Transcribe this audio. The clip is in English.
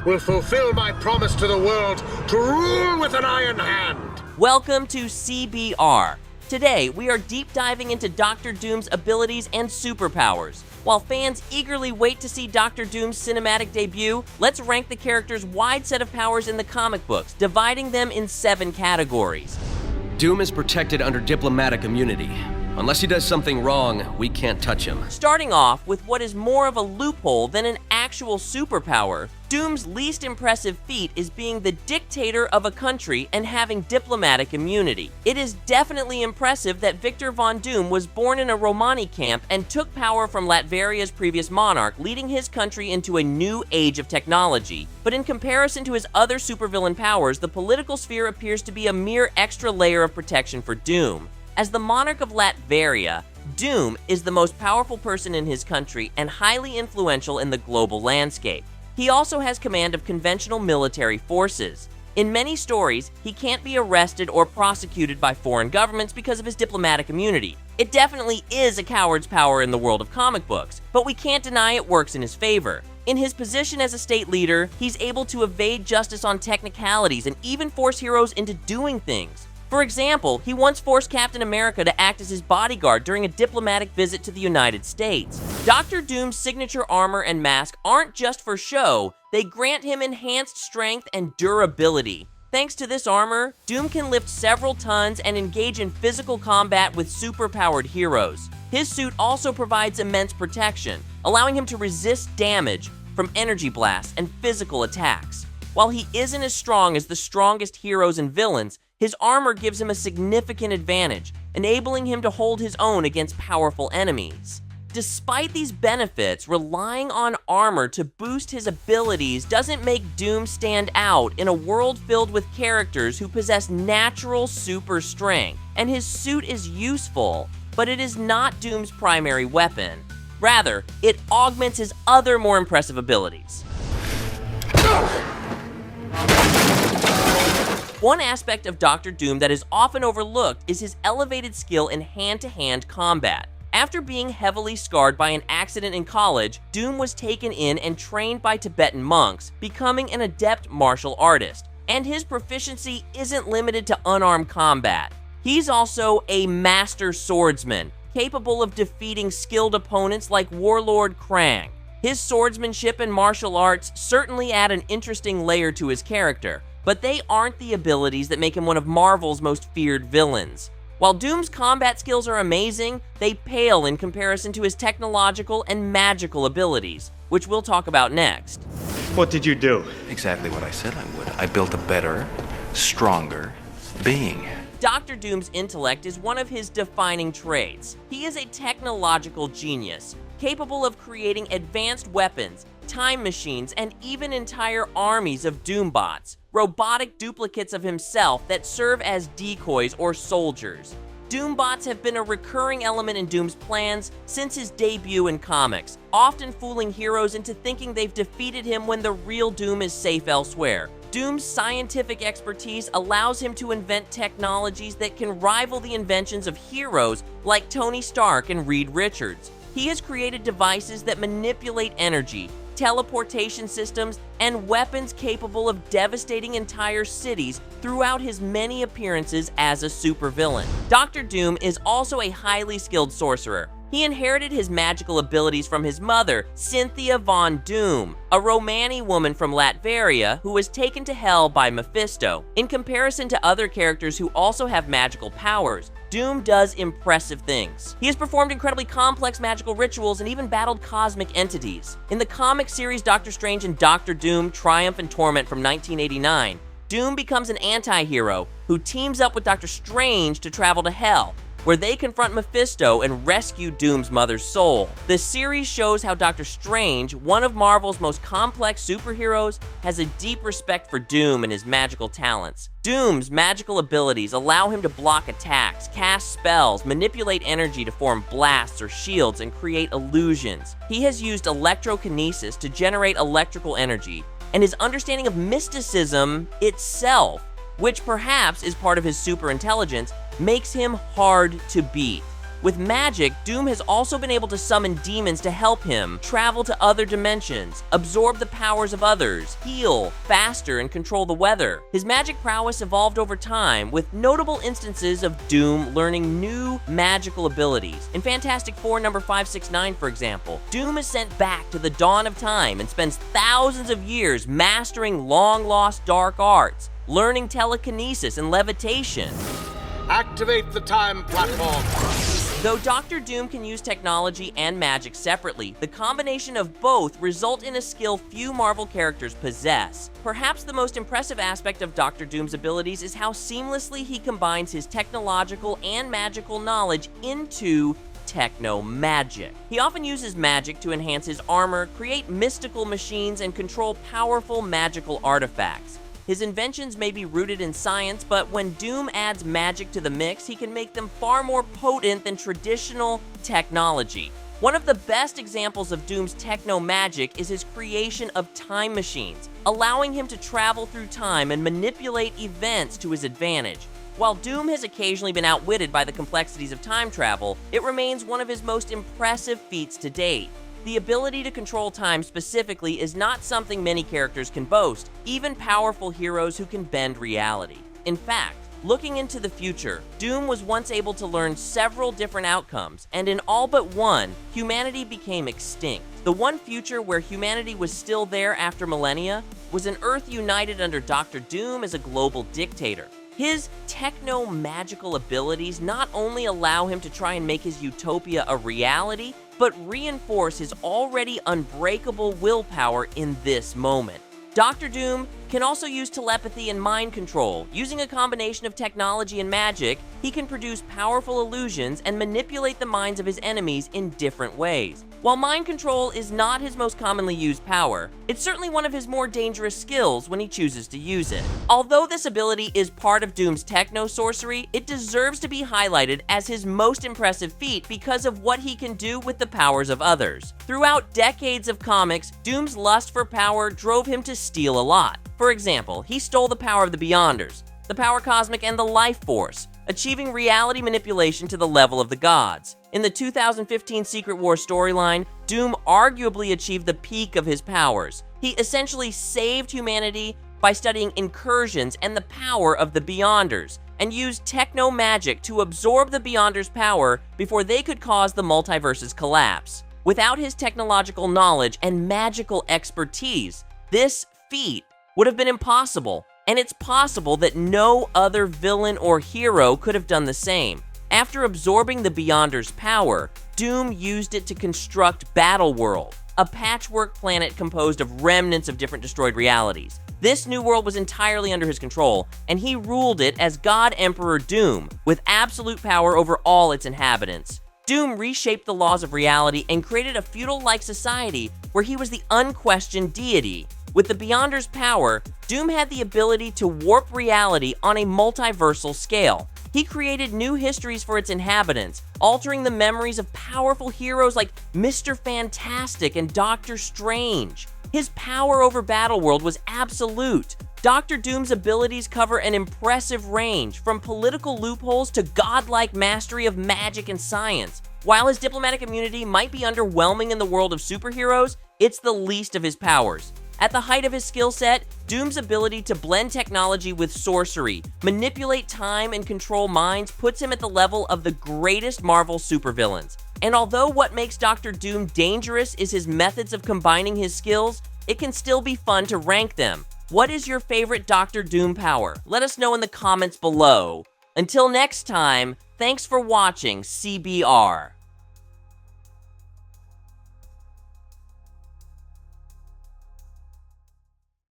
will fulfill my promise to the world to rule with an iron hand. Welcome to CBR. Today, we are deep diving into Doctor Doom's abilities and superpowers. While fans eagerly wait to see Doctor Doom's cinematic debut, let's rank the character's wide set of powers in the comic books, dividing them in 7 categories. Doom is protected under diplomatic immunity. Unless he does something wrong, we can't touch him. Starting off with what is more of a loophole than an actual superpower, Doom's least impressive feat is being the dictator of a country and having diplomatic immunity. It is definitely impressive that Victor Von Doom was born in a Romani camp and took power from Latveria's previous monarch, leading his country into a new age of technology. But in comparison to his other supervillain powers, the political sphere appears to be a mere extra layer of protection for Doom. As the monarch of Latveria, Doom is the most powerful person in his country and highly influential in the global landscape. He also has command of conventional military forces. In many stories, he can't be arrested or prosecuted by foreign governments because of his diplomatic immunity. It definitely is a coward's power in the world of comic books, but we can't deny it works in his favor. In his position as a state leader, he's able to evade justice on technicalities and even force heroes into doing things. For example, he once forced Captain America to act as his bodyguard during a diplomatic visit to the United States. Dr. Doom's signature armor and mask aren't just for show, they grant him enhanced strength and durability. Thanks to this armor, Doom can lift several tons and engage in physical combat with super-powered heroes. His suit also provides immense protection, allowing him to resist damage from energy blasts and physical attacks. While he isn't as strong as the strongest heroes and villains, his armor gives him a significant advantage, enabling him to hold his own against powerful enemies. Despite these benefits, relying on armor to boost his abilities doesn't make Doom stand out in a world filled with characters who possess natural super strength, and his suit is useful, but it is not Doom's primary weapon. Rather, it augments his other more impressive abilities. One aspect of Doctor Doom that is often overlooked is his elevated skill in hand-to-hand combat. After being heavily scarred by an accident in college, Doom was taken in and trained by Tibetan monks, becoming an adept martial artist. And his proficiency isn't limited to unarmed combat. He's also a master swordsman, capable of defeating skilled opponents like Warlord Krang. His swordsmanship and martial arts certainly add an interesting layer to his character, but they aren't the abilities that make him one of Marvel's most feared villains. While Doom's combat skills are amazing, they pale in comparison to his technological and magical abilities, which we'll talk about next. What did you do? Exactly what I said I would. I built a better, stronger being. Dr. Doom's intellect is one of his defining traits. He is a technological genius, capable of creating advanced weapons, time machines, and even entire armies of Doombots, robotic duplicates of himself that serve as decoys or soldiers. Doombots have been a recurring element in Doom's plans since his debut in comics, often fooling heroes into thinking they've defeated him when the real Doom is safe elsewhere. Doom's scientific expertise allows him to invent technologies that can rival the inventions of heroes like Tony Stark and Reed Richards. He has created devices that manipulate energy, teleportation systems, and weapons capable of devastating entire cities throughout his many appearances as a supervillain. Dr. Doom is also a highly skilled sorcerer. He inherited his magical abilities from his mother, Cynthia Von Doom, a Romani woman from Latveria who was taken to hell by Mephisto. In comparison to other characters who also have magical powers, Doom does impressive things. He has performed incredibly complex magical rituals and even battled cosmic entities. In the comic series Doctor Strange and Doctor Doom: Triumph and Torment from 1989, Doom becomes an anti-hero who teams up with Doctor Strange to travel to Hell, where they confront Mephisto and rescue Doom's mother's soul. The series shows how Doctor Strange, one of Marvel's most complex superheroes, has a deep respect for Doom and his magical talents. Doom's magical abilities allow him to block attacks, cast spells, manipulate energy to form blasts or shields, and create illusions. He has used electrokinesis to generate electrical energy, and his understanding of mysticism itself, which perhaps is part of his super intelligence, makes him hard to beat. With magic, Doom has also been able to summon demons to help him travel to other dimensions, absorb the powers of others, heal faster, and control the weather. His magic prowess evolved over time, with notable instances of Doom learning new magical abilities. In Fantastic Four number 569, for example, Doom is sent back to the dawn of time and spends thousands of years mastering long-lost dark arts, learning telekinesis and levitation. Activate the time platform. Though Dr. Doom can use technology and magic separately, the combination of both result in a skill few Marvel characters possess. Perhaps the most impressive aspect of Dr. Doom's abilities is how seamlessly he combines his technological and magical knowledge into Technomagic. He often uses magic to enhance his armor, create mystical machines, and control powerful magical artifacts. His inventions may be rooted in science, but when Doom adds magic to the mix, he can make them far more potent than traditional technology. One of the best examples of Doom's technomagic is his creation of time machines, allowing him to travel through time and manipulate events to his advantage. While Doom has occasionally been outwitted by the complexities of time travel, it remains one of his most impressive feats to date. The ability to control time specifically is not something many characters can boast, even powerful heroes who can bend reality. In fact, looking into the future, Doom was once able to learn several different outcomes, and in all but one, humanity became extinct. The one future where humanity was still there after millennia was an Earth united under Dr. Doom as a global dictator. His techno-magical abilities not only allow him to try and make his utopia a reality, but reinforce his already unbreakable willpower in this moment. Dr. Doom can also use telepathy and mind control. Using a combination of technology and magic, he can produce powerful illusions and manipulate the minds of his enemies in different ways. While mind control is not his most commonly used power, it's certainly one of his more dangerous skills when he chooses to use it. Although this ability is part of Doom's techno-sorcery, it deserves to be highlighted as his most impressive feat because of what he can do with the powers of others. Throughout decades of comics, Doom's lust for power drove him to steal a lot. For example, he stole the power of the Beyonders, the power cosmic, and the life force, achieving reality manipulation to the level of the gods. In the 2015 Secret Wars storyline, Doom arguably achieved the peak of his powers. He essentially saved humanity by studying incursions and the power of the Beyonders, and used techno-magic to absorb the Beyonders' power before they could cause the multiverse's collapse. Without his technological knowledge and magical expertise, this feat would have been impossible, and it's possible that no other villain or hero could have done the same. After absorbing the Beyonders' power, Doom used it to construct Battleworld, a patchwork planet composed of remnants of different destroyed realities. This new world was entirely under his control, and he ruled it as God Emperor Doom, with absolute power over all its inhabitants. Doom reshaped the laws of reality and created a feudal-like society where he was the unquestioned deity. With the Beyonders' power, Doom had the ability to warp reality on a multiversal scale. He created new histories for its inhabitants, altering the memories of powerful heroes like Mr. Fantastic and Doctor Strange. His power over Battleworld was absolute. Dr. Doom's abilities cover an impressive range, from political loopholes to godlike mastery of magic and science. While his diplomatic immunity might be underwhelming in the world of superheroes, it's the least of his powers. At the height of his skill set, Doom's ability to blend technology with sorcery, manipulate time, and control minds puts him at the level of the greatest Marvel supervillains. And although what makes Dr. Doom dangerous is his methods of combining his skills, it can still be fun to rank them. What is your favorite Dr. Doom power? Let us know in the comments below. Until next time, thanks for watching CBR.